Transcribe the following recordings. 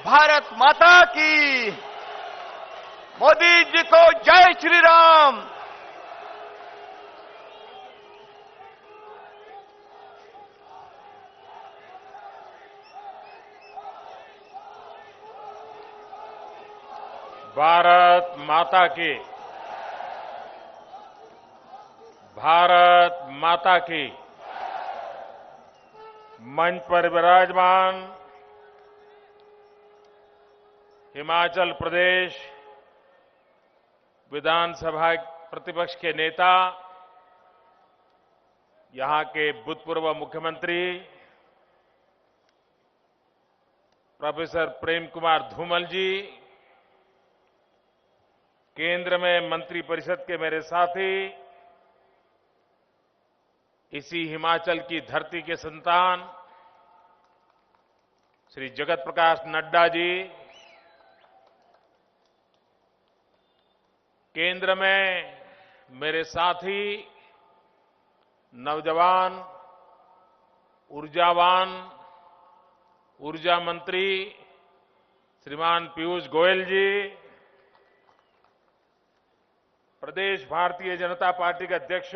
भारत माता की। मोदी जी को जय श्री राम। भारत माता की। भारत माता की। मंच पर विराजमान हिमाचल प्रदेश विधानसभा प्रतिपक्ष के नेता, यहां के भूतपूर्व मुख्यमंत्री प्रोफेसर प्रेम कुमार धूमल जी, केंद्र में मंत्रिपरिषद के मेरे साथी, इसी हिमाचल की धरती के संतान श्री जगत प्रकाश नड्डा जी, केंद्र में मेरे साथी नौजवान, ऊर्जावान, ऊर्जा मंत्री श्रीमान पीयूष गोयल जी, प्रदेश भारतीय जनता पार्टी के अध्यक्ष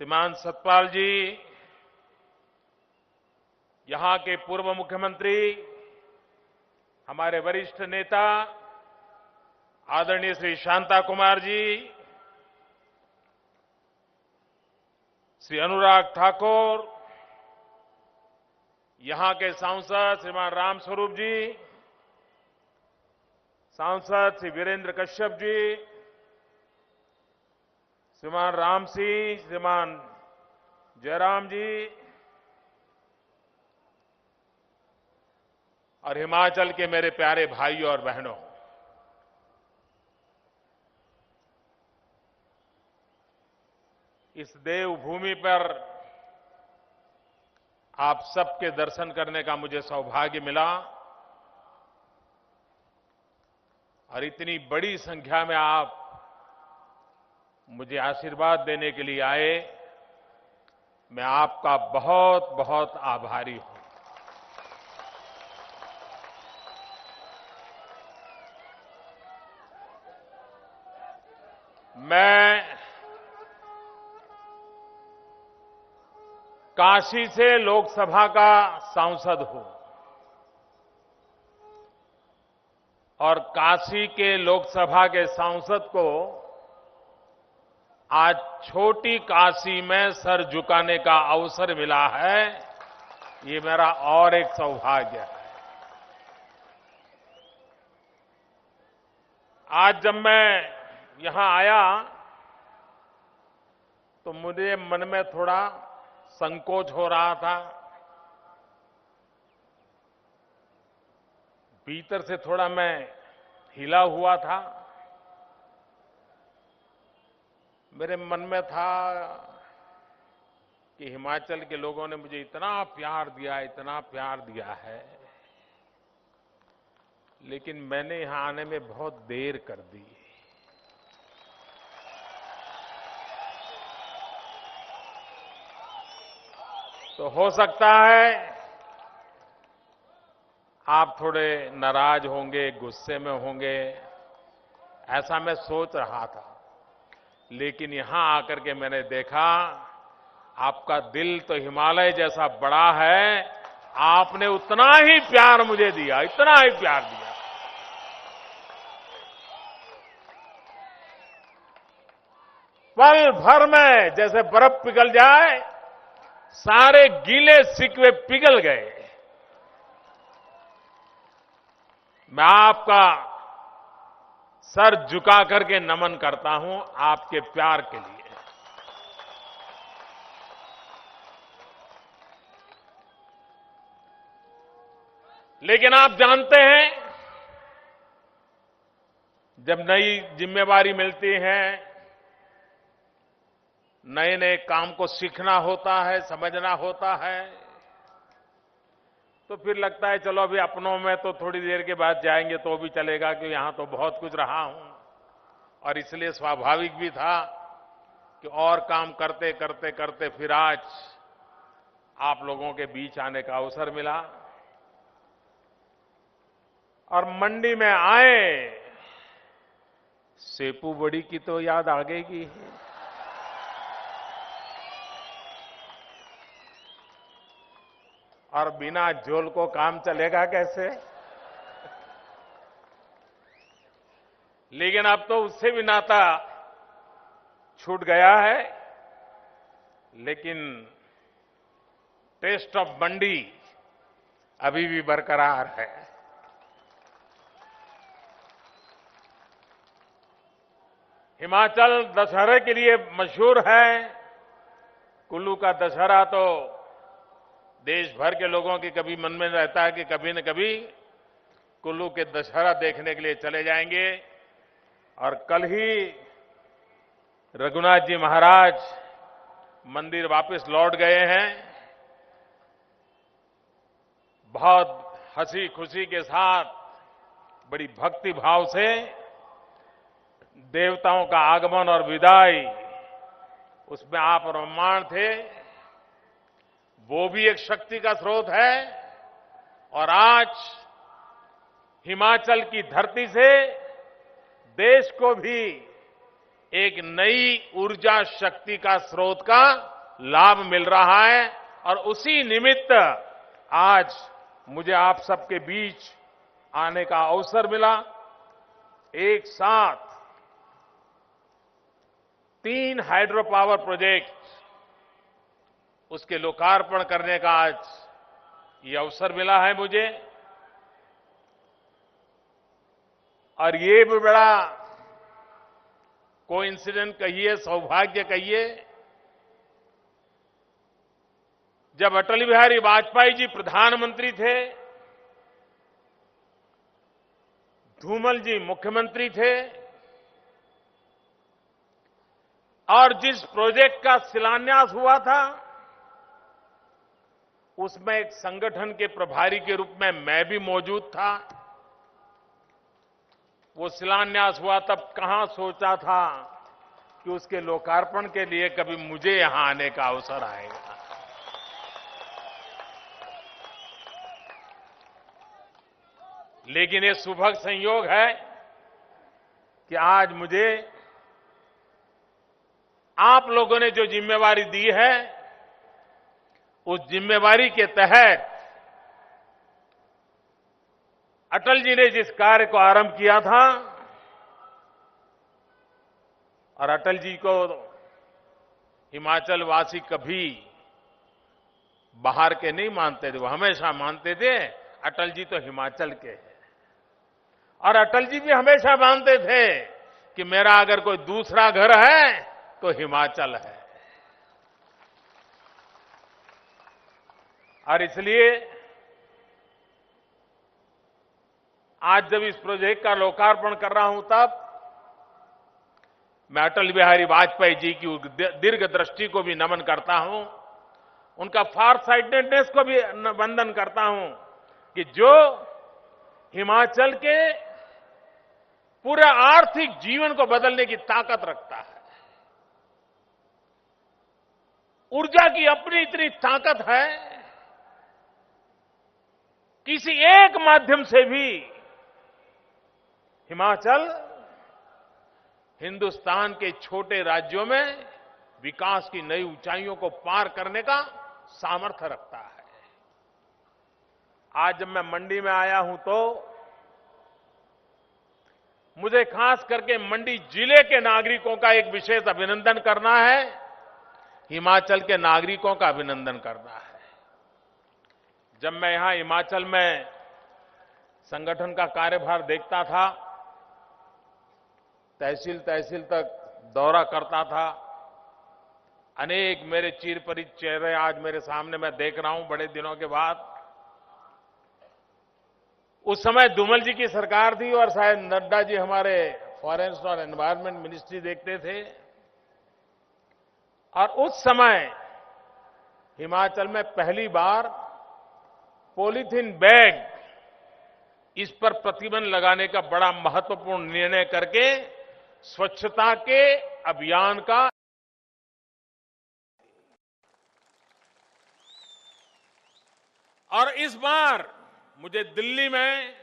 श्रीमान सतपाल जी, यहां के पूर्व मुख्यमंत्री, हमारे वरिष्ठ नेता आदरणीय श्री शांता कुमार जी, श्री अनुराग ठाकुर, यहां के सांसद श्रीमान रामस्वरूप जी, सांसद श्री वीरेंद्र कश्यप जी, श्रीमान राम सिंह, श्रीमान जयराम जी और हिमाचल के मेरे प्यारे भाइयों और बहनों, इस देवभूमि पर आप सबके दर्शन करने का मुझे सौभाग्य मिला और इतनी बड़ी संख्या में आप मुझे आशीर्वाद देने के लिए आए। मैं आपका बहुत बहुत आभारी हूं। मैं काशी से लोकसभा का सांसद हूं और काशी के लोकसभा के सांसद को आज छोटी काशी में सर झुकाने का अवसर मिला है। ये मेरा और एक सौभाग्य है। आज जब मैं यहां आया तो मुझे मन में थोड़ा संकोच हो रहा था, भीतर से थोड़ा मैं हिला हुआ था। मेरे मन में था कि हिमाचल के लोगों ने मुझे इतना प्यार दिया, इतना प्यार दिया है, लेकिन मैंने यहां आने में बहुत देर कर दी। तो हो सकता है आप थोड़े नाराज होंगे, गुस्से में होंगे, ऐसा मैं सोच रहा था। लेकिन यहां आकर के मैंने देखा आपका दिल तो हिमालय जैसा बड़ा है, आपने उतना ही प्यार मुझे दिया, इतना ही प्यार दिया। पल भर में जैसे बर्फ पिघल जाए, सारे गीले शिकवे पिघल गए। मैं आपका सर झुका करके नमन करता हूं आपके प्यार के लिए। लेकिन आप जानते हैं, जब नई जिम्मेवारी मिलती है, नए नए काम को सीखना होता है, समझना होता है, तो फिर लगता है चलो अभी अपनों में तो थोड़ी देर के बाद जाएंगे तो भी चलेगा, कि यहां तो बहुत कुछ रहा हूं। और इसलिए स्वाभाविक भी था कि और काम करते करते करते फिर आज आप लोगों के बीच आने का अवसर मिला। और मंडी में आए, सेपू बड़ी की तो याद आ गई की और बिना झोल को काम चलेगा कैसे। लेकिन अब तो उससे भी नाता छूट गया है, लेकिन टेस्ट ऑफ मंडी अभी भी बरकरार है। हिमाचल दशहरे के लिए मशहूर है। कुल्लू का दशहरा तो देश भर के लोगों के कभी मन में रहता है कि कभी न कभी कुल्लू के दशहरा देखने के लिए चले जाएंगे। और कल ही रघुनाथ जी महाराज मंदिर वापस लौट गए हैं। बहुत हंसी खुशी के साथ, बड़ी भक्ति भाव से देवताओं का आगमन और विदाई, उसमें आप रममाण थे। वो भी एक शक्ति का स्रोत है। और आज हिमाचल की धरती से देश को भी एक नई ऊर्जा शक्ति का स्रोत का लाभ मिल रहा है। और उसी निमित्त आज मुझे आप सबके बीच आने का अवसर मिला। एक साथ 3 हाइड्रो पावर प्रोजेक्ट, उसके लोकार्पण करने का आज ये अवसर मिला है मुझे। और ये भी बड़ा कोइंसिडेंट कहिए, सौभाग्य कहिए, जब अटल बिहारी वाजपेयी जी प्रधानमंत्री थे, धूमल जी मुख्यमंत्री थे, और जिस प्रोजेक्ट का शिलान्यास हुआ था, उसमें एक संगठन के प्रभारी के रूप में मैं भी मौजूद था। वो शिलान्यास हुआ तब कहां सोचा था कि उसके लोकार्पण के लिए कभी मुझे यहां आने का अवसर आएगा। लेकिन ये सुभग संयोग है कि आज मुझे आप लोगों ने जो जिम्मेवारी दी है, उस जिम्मेवारी के तहत अटल जी ने जिस कार्य को आरंभ किया था, और अटल जी को हिमाचल वासी कभी बाहर के नहीं मानते थे, वो हमेशा मानते थे अटल जी तो हिमाचल के हैं। और अटल जी भी हमेशा मानते थे कि मेरा अगर कोई दूसरा घर है तो हिमाचल है। और इसलिए आज जब इस प्रोजेक्ट का लोकार्पण कर रहा हूं, तब मैं अटल बिहारी वाजपेयी जी की दीर्घ दृष्टि को भी नमन करता हूं, उनका फार साइटेडनेस को भी वंदन करता हूं कि जो हिमाचल के पूरे आर्थिक जीवन को बदलने की ताकत रखता है। ऊर्जा की अपनी इतनी ताकत है, किसी एक माध्यम से भी हिमाचल हिंदुस्तान के छोटे राज्यों में विकास की नई ऊंचाइयों को पार करने का सामर्थ्य रखता है। आज जब मैं मंडी में आया हूं तो मुझे खास करके मंडी जिले के नागरिकों का एक विशेष अभिनंदन करना है, हिमाचल के नागरिकों का अभिनंदन करना है। जब मैं यहां हिमाचल में संगठन का कार्यभार देखता था, तहसील तहसील तक दौरा करता था, अनेक मेरे चिरपरिचित चेहरे आज मेरे सामने मैं देख रहा हूं बड़े दिनों के बाद। उस समय धूमल जी की सरकार थी और शायद नड्डा जी हमारे फॉरेस्ट और एनवायरमेंट मिनिस्ट्री देखते थे। और उस समय हिमाचल में पहली बार पॉलीथीन बैग, इस पर प्रतिबंध लगाने का बड़ा महत्वपूर्ण निर्णय करके स्वच्छता के अभियान का और इस बार मुझे दिल्ली में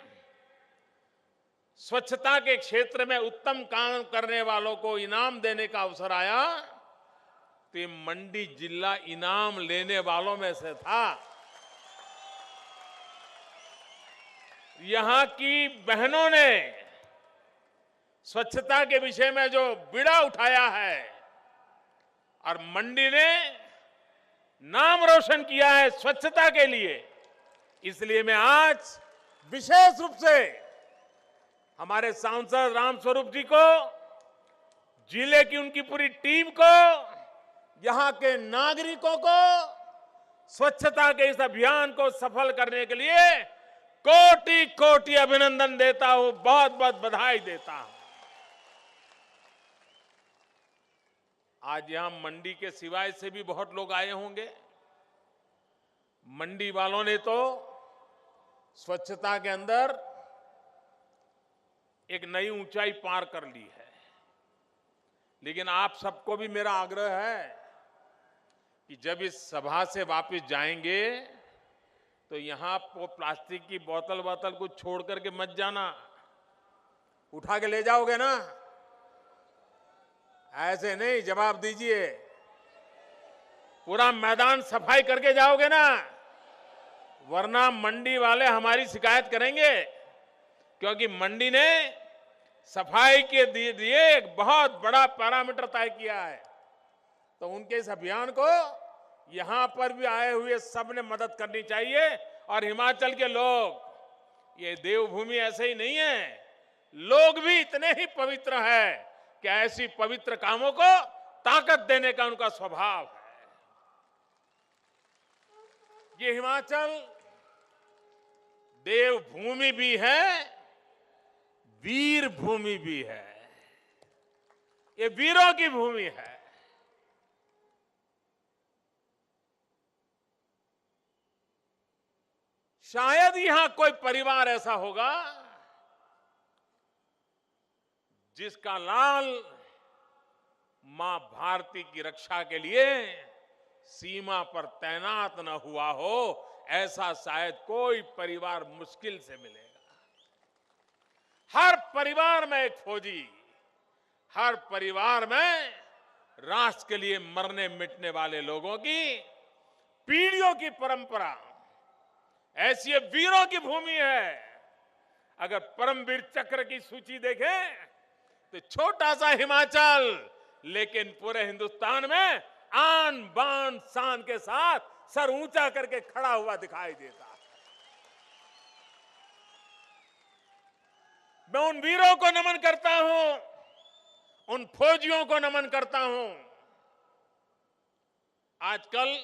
स्वच्छता के क्षेत्र में उत्तम काम करने वालों को इनाम देने का अवसर आया तो ये मंडी जिला इनाम लेने वालों में से था। यहां की बहनों ने स्वच्छता के विषय में जो बीड़ा उठाया है और मंडी ने नाम रोशन किया है स्वच्छता के लिए, इसलिए मैं आज विशेष रूप से हमारे सांसद रामस्वरूप जी को, जिले की उनकी पूरी टीम को, यहां के नागरिकों को स्वच्छता के इस अभियान को सफल करने के लिए कोटि कोटि अभिनंदन देता हूं, बहुत बहुत बधाई देता हूं। आज यहां मंडी के सिवाय से भी बहुत लोग आए होंगे। मंडी वालों ने तो स्वच्छता के अंदर एक नई ऊंचाई पार कर ली है, लेकिन आप सबको भी मेरा आग्रह है कि जब इस सभा से वापस जाएंगे तो यहां वो प्लास्टिक की बोतल कुछ छोड़ करके मत जाना, उठा के ले जाओगे ना, ऐसे नहीं, जवाब दीजिए। पूरा मैदान सफाई करके जाओगे ना, वरना मंडी वाले हमारी शिकायत करेंगे, क्योंकि मंडी ने सफाई के लिए एक बहुत बड़ा पैरामीटर तय किया है। तो उनके इस अभियान को यहां पर भी आए हुए सब ने मदद करनी चाहिए। और हिमाचल के लोग, ये देवभूमि ऐसे ही नहीं है, लोग भी इतने ही पवित्र है कि ऐसी पवित्र कामों को ताकत देने का उनका स्वभाव है। ये हिमाचल देवभूमि भी है, वीर भूमि भी है, ये वीरों की भूमि है। शायद यहां कोई परिवार ऐसा होगा जिसका लाल मां भारती की रक्षा के लिए सीमा पर तैनात न हुआ हो, ऐसा शायद कोई परिवार मुश्किल से मिलेगा। हर परिवार में एक फौजी, हर परिवार में राष्ट्र के लिए मरने मिटने वाले लोगों की पीढ़ियों की परंपरा, ऐसी ये वीरों की भूमि है। अगर परमवीर चक्र की सूची देखें तो छोटा सा हिमाचल, लेकिन पूरे हिंदुस्तान में आन बान शान के साथ सर ऊंचा करके खड़ा हुआ दिखाई देता है। मैं उन वीरों को नमन करता हूं, उन फौजियों को नमन करता हूं। आजकल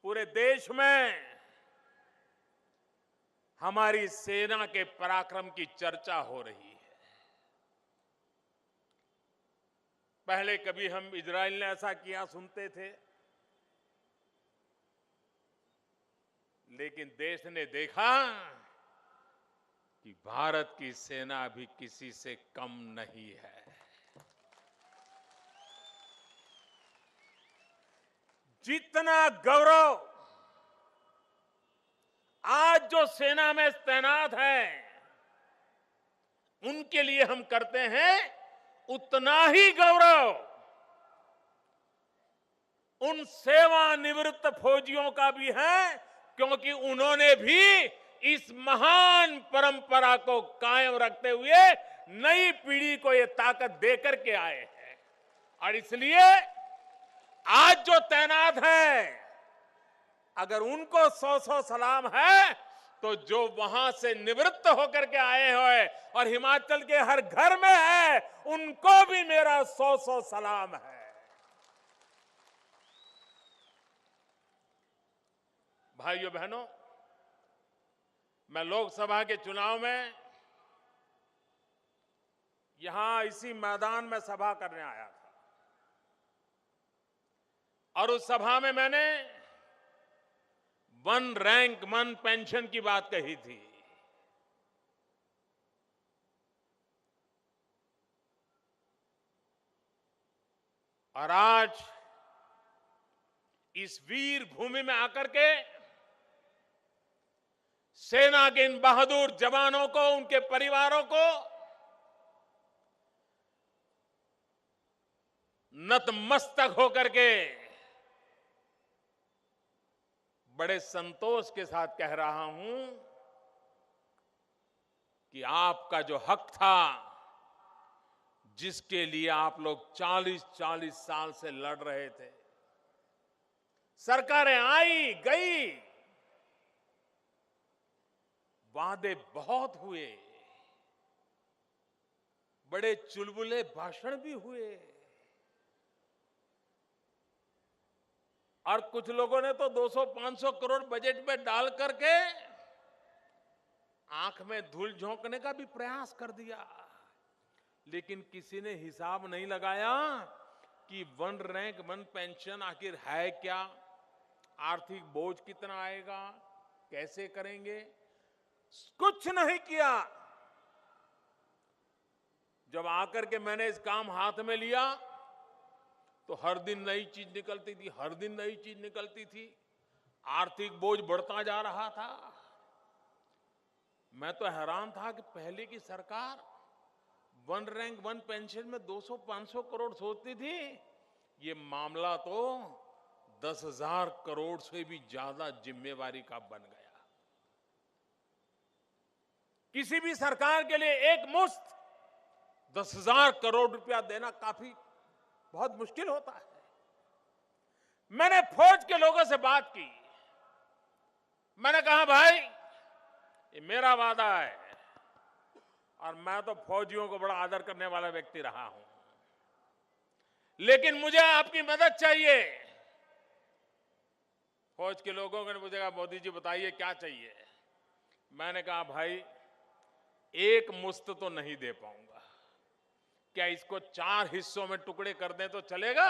पूरे देश में हमारी सेना के पराक्रम की चर्चा हो रही है। पहले कभी हम इजराइल ने ऐसा किया सुनते थे, लेकिन देश ने देखा कि भारत की सेना भी किसी से कम नहीं है। जितना गौरव आज जो सेना में तैनात है उनके लिए हम करते हैं, उतना ही गौरव उन सेवानिवृत्त फौजियों का भी है, क्योंकि उन्होंने भी इस महान परंपरा को कायम रखते हुए नई पीढ़ी को ये ताकत देकर के आए हैं। और इसलिए आज जो तैनात है, अगर उनको 100 सलाम है, तो जो वहां से निवृत्त होकर के आए हुए और हिमाचल के हर घर में है, उनको भी मेरा 100 सलाम है। भाइयों बहनों, मैं लोकसभा के चुनाव में यहां इसी मैदान में सभा करने आया था, और उस सभा में मैंने वन रैंक वन पेंशन की बात कही थी। और आज इस वीर भूमि में आकर के सेना के इन बहादुर जवानों को, उनके परिवारों को नतमस्तक होकर के बड़े संतोष के साथ कह रहा हूं कि आपका जो हक था, जिसके लिए आप लोग 40-40 साल से लड़ रहे थे, सरकारें आई गई, वादे बहुत हुए, बड़े चुलबुले भाषण भी हुए, और कुछ लोगों ने तो 200-500 करोड़ बजट में डाल करके आंख में धूल झोंकने का भी प्रयास कर दिया। लेकिन किसी ने हिसाब नहीं लगाया कि वन रैंक वन पेंशन आखिर है क्या, आर्थिक बोझ कितना आएगा, कैसे करेंगे। कुछ नहीं किया। जब आकर के मैंने इस काम हाथ में लिया तो हर दिन नई चीज निकलती थी, हर दिन नई चीज निकलती थी, आर्थिक बोझ बढ़ता जा रहा था। मैं तो हैरान था कि पहले की सरकार वन रैंक वन पेंशन में 200-500 करोड़ सोचती थी, ये मामला तो 10,000 करोड़ से भी ज्यादा जिम्मेवारी का बन गया। किसी भी सरकार के लिए एक मुश्त 10,000 करोड़ रुपया देना काफी बहुत मुश्किल होता है। मैंने फौज के लोगों से बात की, मैंने कहा भाई ये मेरा वादा है, और मैं तो फौजियों को बड़ा आदर करने वाला व्यक्ति रहा हूं, लेकिन मुझे आपकी मदद चाहिए। फौज के लोगों ने मुझे कहा मोदी जी बताइए क्या चाहिए। मैंने कहा भाई एक मुश्त तो नहीं दे पाऊंगा, क्या इसको 4 हिस्सों में टुकड़े कर दें तो चलेगा।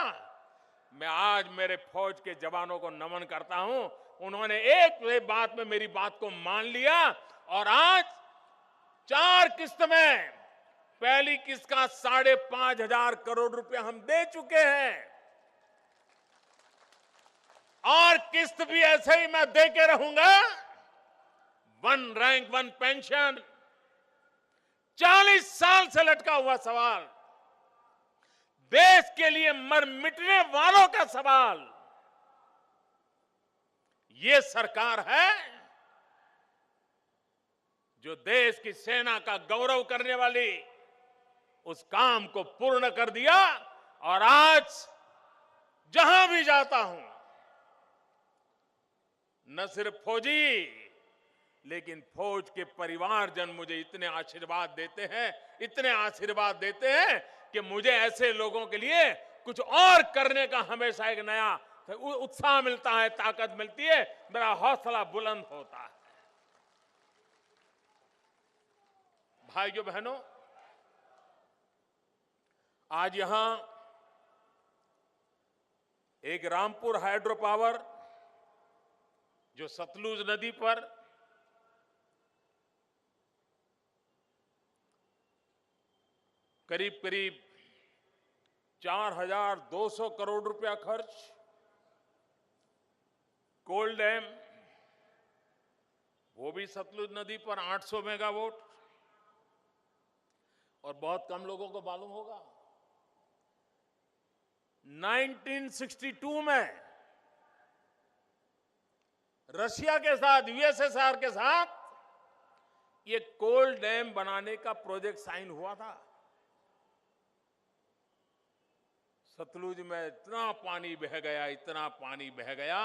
मैं आज मेरे फौज के जवानों को नमन करता हूं, उन्होंने एक बात में मेरी बात को मान लिया, और आज 4 किस्त में पहली किस्त का 5,500 करोड़ रुपए हम दे चुके हैं, और किस्त भी ऐसे ही मैं दे के रहूंगा। वन रैंक वन पेंशन 40 साल से लटका हुआ सवाल, देश के लिए मर मिटने वालों का सवाल, ये सरकार है जो देश की सेना का गौरव करने वाली उस काम को पूर्ण कर दिया। और आज जहां भी जाता हूं, न सिर्फ फौजी लेकिन फौज के परिवारजन मुझे इतने आशीर्वाद देते हैं, इतने आशीर्वाद देते हैं कि मुझे ऐसे लोगों के लिए कुछ और करने का हमेशा एक नया उत्साह मिलता है, ताकत मिलती है, मेरा हौसला बुलंद होता है। भाइयों बहनों, आज यहां एक रामपुर हाइड्रो पावर जो सतलुज नदी पर करीब करीब 4,200 करोड़ रुपया खर्च, कोल डैम वो भी सतलुज नदी पर 800 मेगावाट। और बहुत कम लोगों को मालूम होगा 1962 में रशिया के साथ, यूएसएसआर के साथ ये कोल डैम बनाने का प्रोजेक्ट साइन हुआ था। सतलुज में इतना पानी बह गया, इतना पानी बह गया,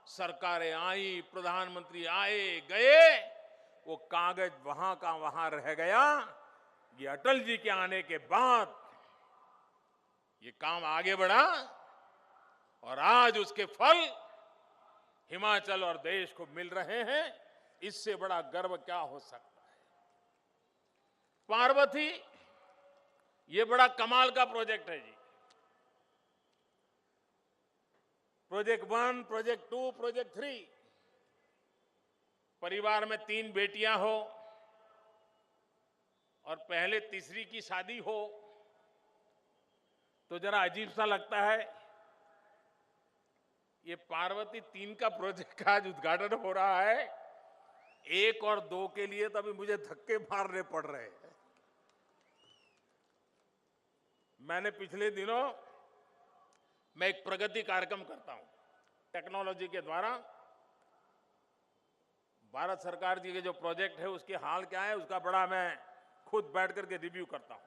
सरकारें आई, प्रधानमंत्री आए गए, वो कागज वहां का वहां रह गया। ये अटल जी के आने के बाद ये काम आगे बढ़ा, और आज उसके फल हिमाचल और देश को मिल रहे हैं। इससे बड़ा गर्व क्या हो सकता है। पार्वती ये बड़ा कमाल का प्रोजेक्ट है जी। प्रोजेक्ट 1, प्रोजेक्ट 2, प्रोजेक्ट 3, परिवार में 3 बेटियां हो और पहले तीसरी की शादी हो तो जरा अजीब सा लगता है। ये पार्वती 3 का प्रोजेक्ट का आज उद्घाटन हो रहा है। 1 और 2 के लिए तो अभी मुझे धक्के मारने पड़ रहे हैं। मैंने पिछले दिनों मैं एक प्रगति कार्यक्रम करता हूं टेक्नोलॉजी के द्वारा। भारत सरकार जी के जो प्रोजेक्ट है उसके हाल क्या है उसका बड़ा मैं खुद बैठ करके रिव्यू करता हूं।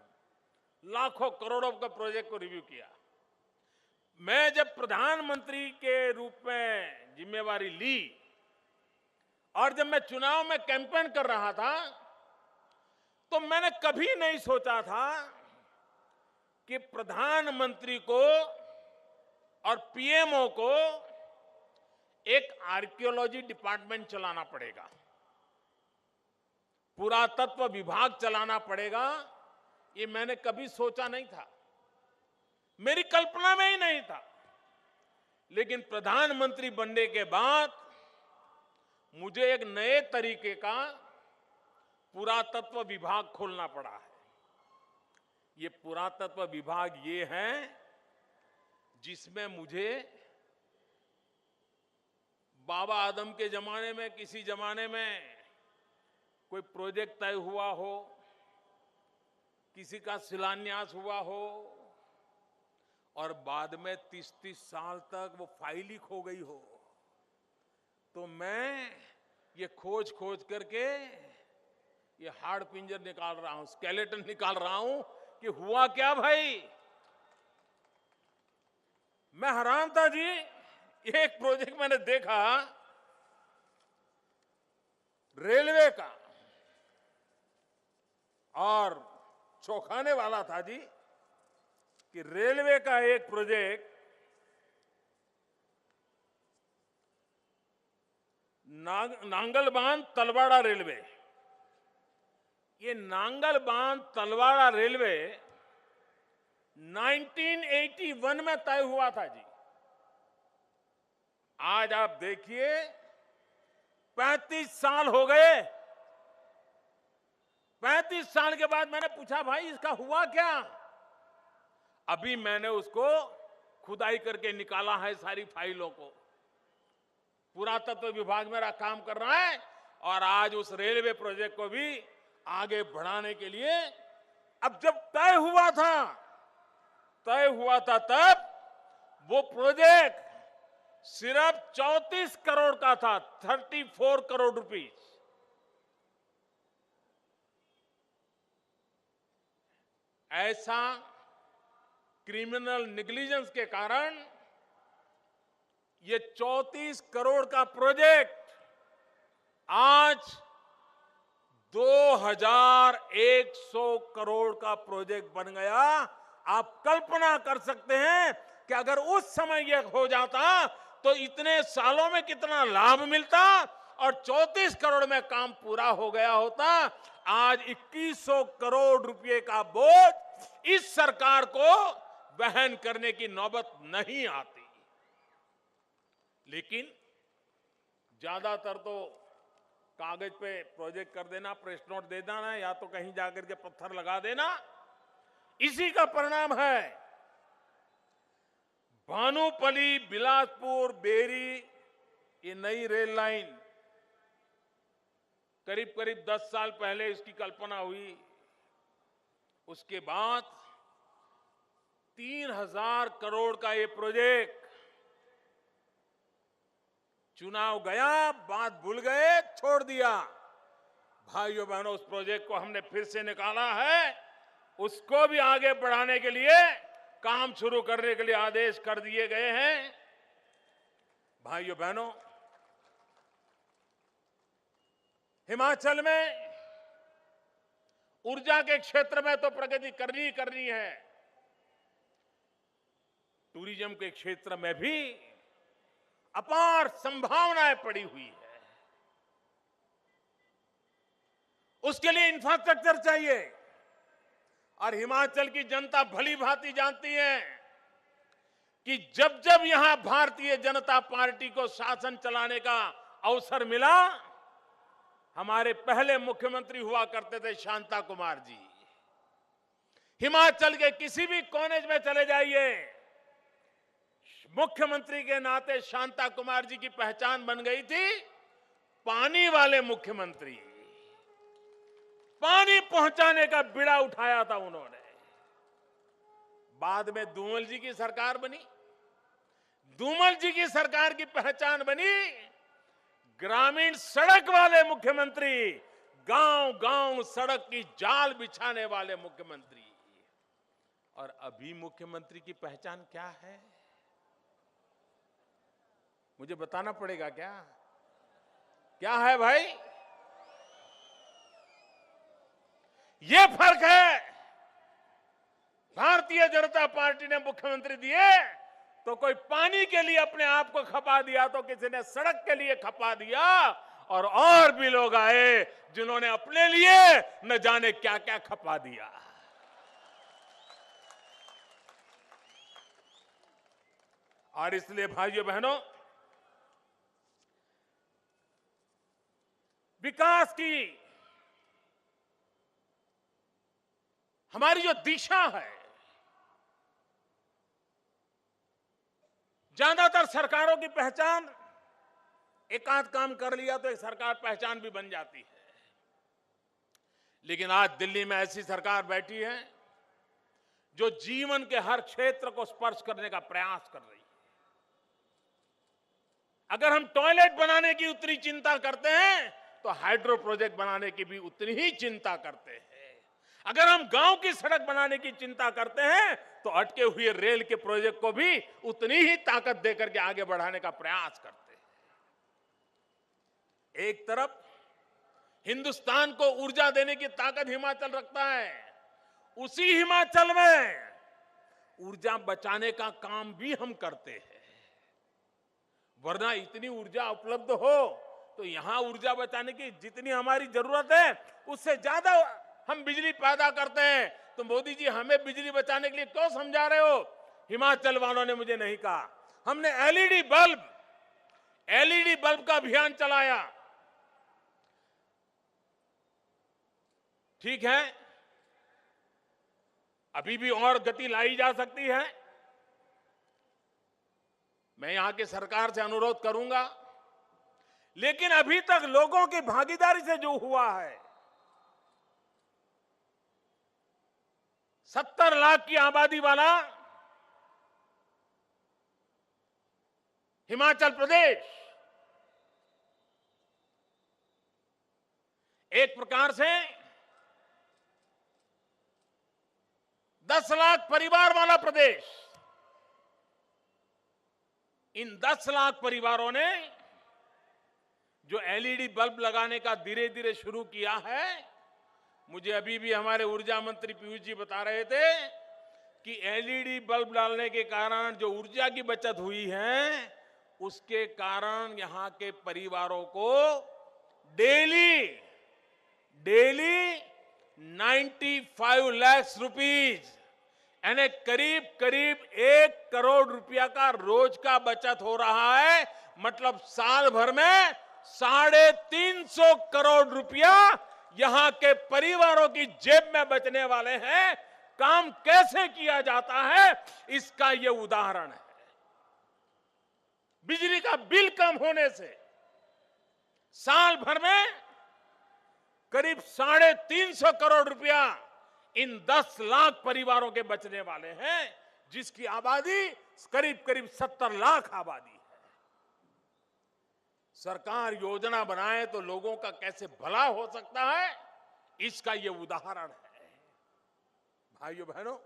लाखों करोड़ों का प्रोजेक्ट को रिव्यू किया। मैं जब प्रधानमंत्री के रूप में जिम्मेवारी ली और जब मैं चुनाव में कैंपेन कर रहा था तो मैंने कभी नहीं सोचा था कि प्रधानमंत्री को और पीएमओ को एक आर्कियोलॉजी डिपार्टमेंट चलाना पड़ेगा, पुरातत्व विभाग चलाना पड़ेगा। ये मैंने कभी सोचा नहीं था, मेरी कल्पना में ही नहीं था। लेकिन प्रधानमंत्री बनने के बाद मुझे एक नए तरीके का पुरातत्व विभाग खोलना पड़ा है। ये पुरातत्व विभाग ये है जिसमें मुझे बाबा आदम के जमाने में किसी जमाने में कोई प्रोजेक्ट तय हुआ हो, किसी का शिलान्यास हुआ हो और बाद में 30-30 साल तक वो फाइल ही खो गई हो, तो मैं ये खोज करके ये हाड़ पिंजर निकाल रहा हूं, स्केलेटन निकाल रहा हूं कि हुआ क्या भाई। मैं हैरान था जी। एक प्रोजेक्ट मैंने देखा रेलवे का और चौंकाने वाला था जी कि रेलवे का एक प्रोजेक्ट नांगल बांध तलवाड़ा रेलवे। ये नांगल बांध तलवाड़ा रेलवे 1981 में तय हुआ था जी। आज आप देखिए 35 साल हो गए। 35 साल के बाद मैंने पूछा भाई इसका हुआ क्या। अभी मैंने उसको खुदाई करके निकाला है सारी फाइलों को। पुरातत्व विभाग मेरा काम कर रहा है और आज उस रेलवे प्रोजेक्ट को भी आगे बढ़ाने के लिए अब जब तय हुआ था तब वो प्रोजेक्ट सिर्फ 34 करोड़ का था, 34 करोड़ रुपीस। ऐसा क्रिमिनल नेग्लिजेंस के कारण ये 34 करोड़ का प्रोजेक्ट आज 2100 करोड़ का प्रोजेक्ट बन गया। आप कल्पना कर सकते हैं कि अगर उस समय यह हो जाता तो इतने सालों में कितना लाभ मिलता और 34 करोड़ में काम पूरा हो गया होता। आज 2100 करोड़ रुपए का बोझ इस सरकार को वहन करने की नौबत नहीं आती। लेकिन ज्यादातर तो कागज पे प्रोजेक्ट कर देना, प्रेस नोट दे देना या तो कहीं जाकर के पत्थर लगा देना, इसी का परिणाम है। भानुपली बिलासपुर बेरी ये नई रेल लाइन करीब 10 साल पहले इसकी कल्पना हुई। उसके बाद 3000 करोड़ का ये प्रोजेक्ट, चुनाव गया, बात भूल गए, छोड़ दिया। भाइयों बहनों, उस प्रोजेक्ट को हमने फिर से निकाला है। उसको भी आगे बढ़ाने के लिए काम शुरू करने के लिए आदेश कर दिए गए हैं। भाइयों बहनों, हिमाचल में ऊर्जा के क्षेत्र में तो प्रगति करनी है। टूरिज्म के क्षेत्र में भी अपार संभावनाएं पड़ी हुई है। उसके लिए इंफ्रास्ट्रक्चर चाहिए और हिमाचल की जनता भली भांति जानती है कि जब जब यहां भारतीय जनता पार्टी को शासन चलाने का अवसर मिला, हमारे पहले मुख्यमंत्री हुआ करते थे शांता कुमार जी। हिमाचल के किसी भी कोने में चले जाइए, मुख्यमंत्री के नाते शांता कुमार जी की पहचान बन गई थी पानी वाले मुख्यमंत्री, पानी पहुंचाने का बीड़ा उठाया था उन्होंने। बाद में धूमल जी की सरकार बनी। धूमल जी की सरकार की पहचान बनी ग्रामीण सड़क वाले मुख्यमंत्री, गांव-गांव सड़क की जाल बिछाने वाले मुख्यमंत्री। और अभी मुख्यमंत्री की पहचान क्या है? मुझे बताना पड़ेगा क्या? क्या है भाई? ये फर्क है। भारतीय जनता पार्टी ने मुख्यमंत्री दिए तो कोई पानी के लिए अपने आप को खपा दिया, तो किसी ने सड़क के लिए खपा दिया, और भी लोग आए जिन्होंने अपने लिए न जाने क्या क्या खपा दिया। और इसलिए भाइयों बहनों, विकास की हमारी जो दिशा है, ज्यादातर सरकारों की पहचान एक आध काम कर लिया तो एक सरकार पहचान भी बन जाती है। लेकिन आज दिल्ली में ऐसी सरकार बैठी है जो जीवन के हर क्षेत्र को स्पर्श करने का प्रयास कर रही है। अगर हम टॉयलेट बनाने की उतनी चिंता करते हैं तो हाइड्रो प्रोजेक्ट बनाने की भी उतनी ही चिंता करते हैं। अगर हम गांव की सड़क बनाने की चिंता करते हैं तो अटके हुए रेल के प्रोजेक्ट को भी उतनी ही ताकत देकर के आगे बढ़ाने का प्रयास करते हैं। एक तरफ हिंदुस्तान को ऊर्जा देने की ताकत हिमाचल रखता है, उसी हिमाचल में ऊर्जा बचाने का काम भी हम करते हैं। वरना इतनी ऊर्जा उपलब्ध हो तो यहां ऊर्जा बचाने की जितनी हमारी जरूरत है उससे ज्यादा हम बिजली पैदा करते हैं। तो मोदी जी हमें बिजली बचाने के लिए क्यों समझा रहे हो? हिमाचल वालों ने मुझे नहीं कहा। हमने एलईडी बल्ब का अभियान चलाया। ठीक है, अभी भी और गति लाई जा सकती है। मैं यहां की सरकार से अनुरोध करूंगा, लेकिन अभी तक लोगों की भागीदारी से जो हुआ है, 70 लाख की आबादी वाला हिमाचल प्रदेश एक प्रकार से 10 लाख परिवार वाला प्रदेश। इन 10 लाख परिवारों ने जो एलईडी बल्ब लगाने का धीरे धीरे शुरू किया है, मुझे अभी भी हमारे ऊर्जा मंत्री पीयूष जी बता रहे थे कि एलईडी बल्ब डालने के कारण जो ऊर्जा की बचत हुई है, उसके कारण यहां के परिवारों को डेली 95 लाख रुपीज यानी करीब करीब 1 करोड़ रुपया का रोज का बचत हो रहा है। मतलब साल भर में 350 करोड़ रुपया यहां के परिवारों की जेब में बचने वाले हैं। काम कैसे किया जाता है इसका यह उदाहरण है। बिजली का बिल कम होने से साल भर में करीब 350 करोड़ रुपया इन 10 लाख परिवारों के बचने वाले हैं, जिसकी आबादी करीब करीब 70 लाख आबादी है। सरकार योजना बनाए तो लोगों का कैसे भला हो सकता है, इसका यह उदाहरण है। भाइयों बहनों,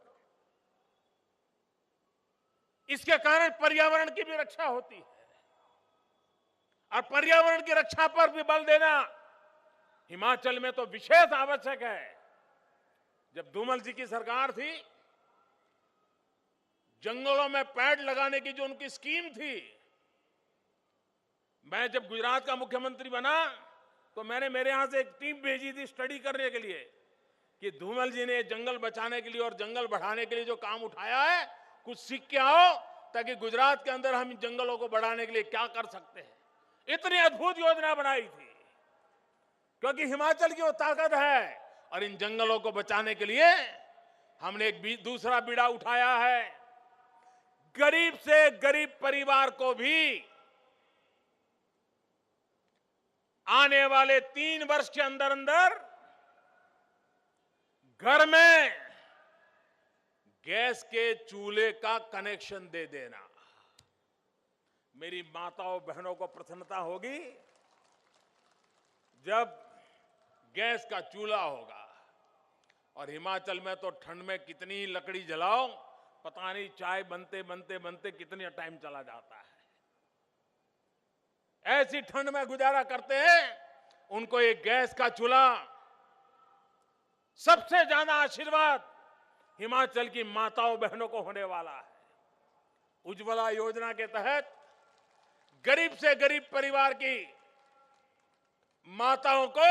इसके कारण पर्यावरण की भी रक्षा होती है, और पर्यावरण की रक्षा पर भी बल देना हिमाचल में तो विशेष आवश्यक है। जब धूमल जी की सरकार थी, जंगलों में पेड़ लगाने की जो उनकी स्कीम थी, मैं जब गुजरात का मुख्यमंत्री बना तो मैंने मेरे यहां से एक टीम भेजी थी स्टडी करने के लिए कि धूमल जी ने जंगल बचाने के लिए और जंगल बढ़ाने के लिए जो काम उठाया है, कुछ सीख के आओ ताकि गुजरात के अंदर हम जंगलों को बढ़ाने के लिए क्या कर सकते हैं। इतनी अद्भुत योजना बनाई थी, क्योंकि हिमाचल की वो ताकत है। और इन जंगलों को बचाने के लिए हमने एक दूसरा बीड़ा उठाया है। गरीब से गरीब परिवार को भी आने वाले 3 वर्ष के अंदर अंदर घर में गैस के चूल्हे का कनेक्शन दे देना। मेरी माताओं बहनों को प्रसन्नता होगी जब गैस का चूल्हा होगा। और हिमाचल में तो ठंड में कितनी लकड़ी जलाओ, पता नहीं चाय बनते बनते बनते कितना टाइम चला जाता है। ऐसी ठंड में गुजारा करते हैं, उनको ये गैस का चूल्हा सबसे ज्यादा आशीर्वाद हिमाचल की माताओं बहनों को होने वाला है। उज्ज्वला योजना के तहत गरीब से गरीब परिवार की माताओं को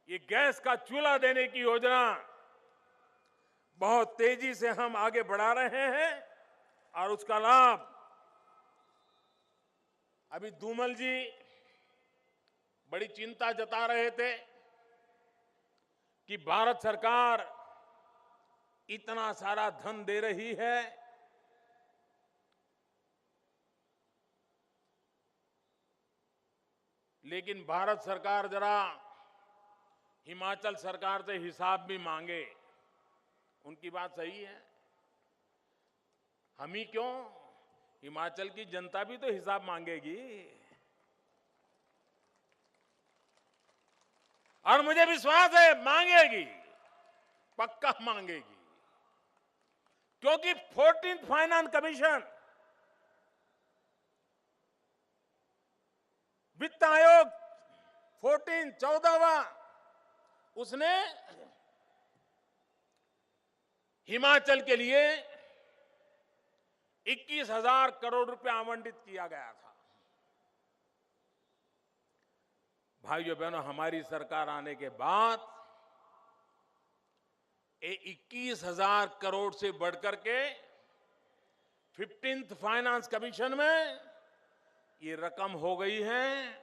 ये गैस का चूल्हा देने की योजना बहुत तेजी से हम आगे बढ़ा रहे हैं। और उसका लाभ अभी धूमल जी बड़ी चिंता जता रहे थे कि भारत सरकार इतना सारा धन दे रही है, लेकिन भारत सरकार जरा हिमाचल सरकार से हिसाब भी मांगे। उनकी बात सही है, हम ही क्यों, हिमाचल की जनता भी तो हिसाब मांगेगी। और मुझे विश्वास है मांगेगी, पक्का मांगेगी, क्योंकि 14th फाइनेंस कमीशन, वित्त आयोग 14वां, उसने हिमाचल के लिए 21,000 करोड़ रुपया आवंटित किया गया था। भाइयों बहनों, हमारी सरकार आने के बाद ये 21,000 करोड़ से बढ़कर के 15th फाइनेंस कमीशन में ये रकम हो गई है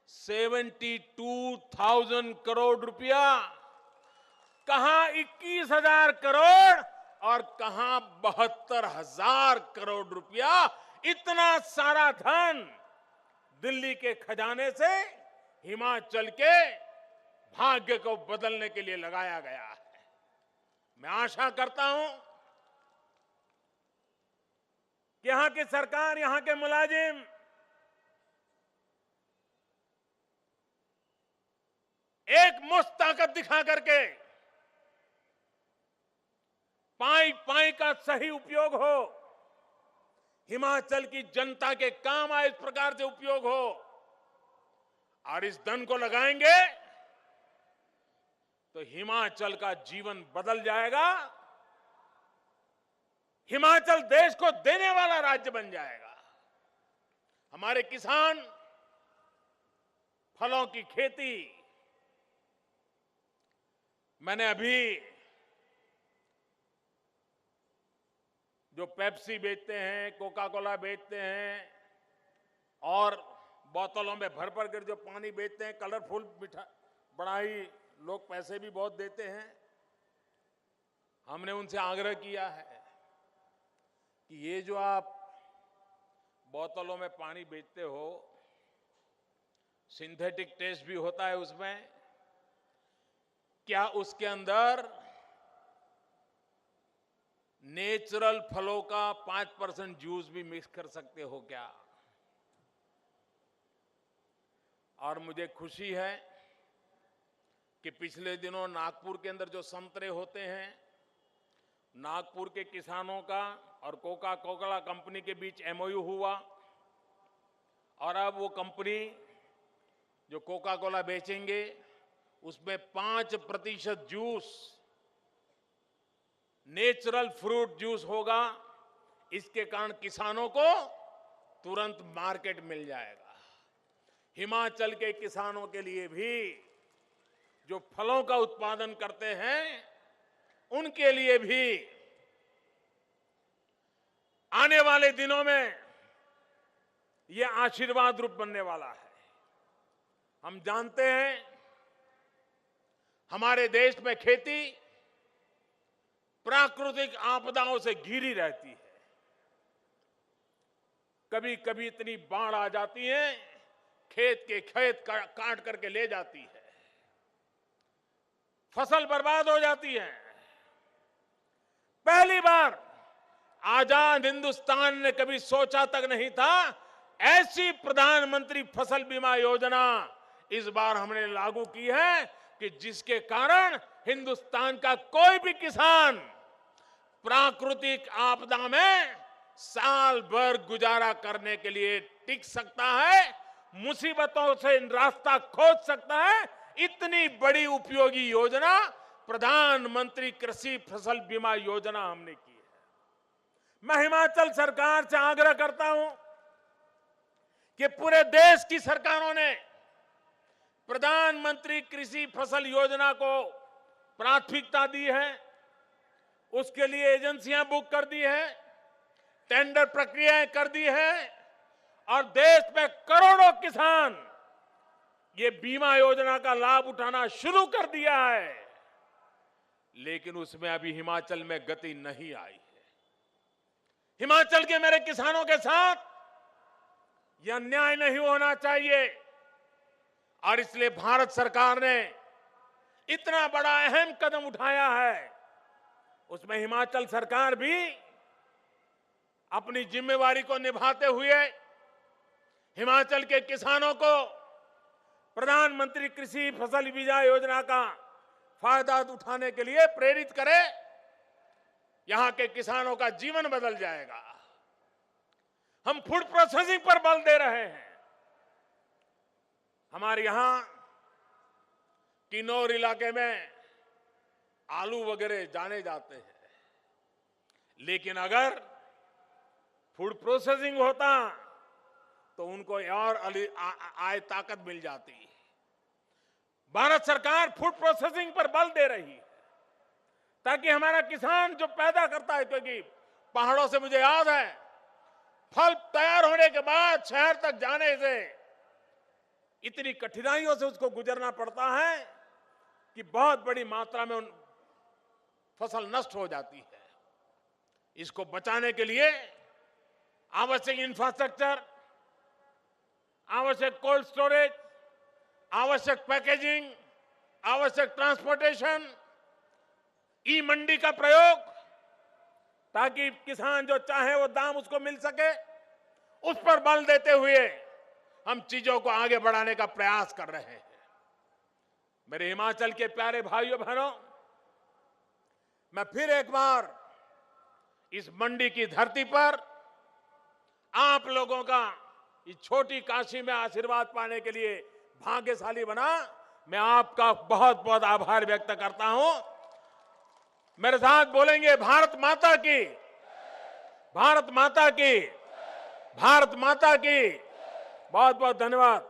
72,000 करोड़ रुपया। कहां 21,000 करोड़ और कहां 72,000 करोड़ रुपया। इतना सारा धन दिल्ली के खजाने से हिमाचल के भाग्य को बदलने के लिए लगाया गया है। मैं आशा करता हूं कि यहां की सरकार, यहां के मुलाजिम एक मुश्त ताकत दिखा करके पाई पाई का सही उपयोग हो, हिमाचल की जनता के काम आए इस प्रकार से उपयोग हो, और इस धन को लगाएंगे तो हिमाचल का जीवन बदल जाएगा। हिमाचल देश को देने वाला राज्य बन जाएगा। हमारे किसान फलों की खेती, मैंने अभी जो पेप्सी बेचते हैं, कोका कोला बेचते हैं और बोतलों में भर भर कर जो पानी बेचते हैं, कलरफुल मिठाई, बड़ा ही लोग पैसे भी बहुत देते हैं। हमने उनसे आग्रह किया है कि ये जो आप बोतलों में पानी बेचते हो, सिंथेटिक टेस्ट भी होता है उसमें, क्या उसके अंदर नेचुरल फलों का 5% जूस भी मिक्स कर सकते हो क्या? और मुझे खुशी है कि पिछले दिनों नागपुर के अंदर जो संतरे होते हैं, नागपुर के किसानों का और कोका कोला कंपनी के बीच एमओयू हुआ, और अब वो कंपनी जो कोका कोला बेचेंगे उसमें 5% जूस नेचुरल फ्रूट जूस होगा। इसके कारण किसानों को तुरंत मार्केट मिल जाएगा। हिमाचल के किसानों के लिए भी जो फलों का उत्पादन करते हैं, उनके लिए भी आने वाले दिनों में यह आशीर्वाद रूप बनने वाला है। हम जानते हैं हमारे देश में खेती प्राकृतिक आपदाओं से घिरी रहती है। कभी कभी इतनी बाढ़ आ जाती है खेत के खेत काट करके ले जाती है, फसल बर्बाद हो जाती है। पहली बार आजाद हिंदुस्तान ने कभी सोचा तक नहीं था ऐसी प्रधानमंत्री फसल बीमा योजना इस बार हमने लागू की है कि जिसके कारण हिंदुस्तान का कोई भी किसान प्राकृतिक आपदा में साल भर गुजारा करने के लिए टिक सकता है, मुसीबतों से रास्ता खोज सकता है। इतनी बड़ी उपयोगी योजना प्रधानमंत्री कृषि फसल बीमा योजना हमने की है। मैं हिमाचल सरकार से आग्रह करता हूं कि पूरे देश की सरकारों ने प्रधानमंत्री कृषि फसल योजना को प्राथमिकता दी है, उसके लिए एजेंसियां बुक कर दी है, टेंडर प्रक्रियाएं कर दी है और देश में करोड़ों किसान ये बीमा योजना का लाभ उठाना शुरू कर दिया है। लेकिन उसमें अभी हिमाचल में गति नहीं आई है। हिमाचल के मेरे किसानों के साथ यह अन्याय नहीं होना चाहिए और इसलिए भारत सरकार ने इतना बड़ा अहम कदम उठाया है। उसमें हिमाचल सरकार भी अपनी जिम्मेवारी को निभाते हुए हिमाचल के किसानों को प्रधानमंत्री कृषि फसल बीमा योजना का फायदा उठाने के लिए प्रेरित करे। यहां के किसानों का जीवन बदल जाएगा। हम फूड प्रोसेसिंग पर बल दे रहे हैं। हमारे यहां किन्नौर इलाके में आलू वगैरह जाने जाते हैं, लेकिन अगर फूड प्रोसेसिंग होता तो उनको और आय ताकत मिल जाती। भारत सरकार फूड प्रोसेसिंग पर बल दे रही है ताकि हमारा किसान जो पैदा करता है, क्योंकि पहाड़ों से मुझे याद है फल तैयार होने के बाद शहर तक जाने से इतनी कठिनाइयों से उसको गुजरना पड़ता है कि बहुत बड़ी मात्रा में फसल नष्ट हो जाती है। इसको बचाने के लिए आवश्यक इंफ्रास्ट्रक्चर, आवश्यक कोल्ड स्टोरेज, आवश्यक पैकेजिंग, आवश्यक ट्रांसपोर्टेशन, ई मंडी का प्रयोग, ताकि किसान जो चाहे वो दाम उसको मिल सके, उस पर बल देते हुए हम चीजों को आगे बढ़ाने का प्रयास कर रहे हैं। मेरे हिमाचल के प्यारे भाइयों बहनों, मैं फिर एक बार इस मंडी की धरती पर आप लोगों का इस छोटी काशी में आशीर्वाद पाने के लिए भाग्यशाली बना। मैं आपका बहुत बहुत आभार व्यक्त करता हूं। मेरे साथ बोलेंगे भारत माता की, भारत माता की, भारत माता की। बहुत बहुत धन्यवाद।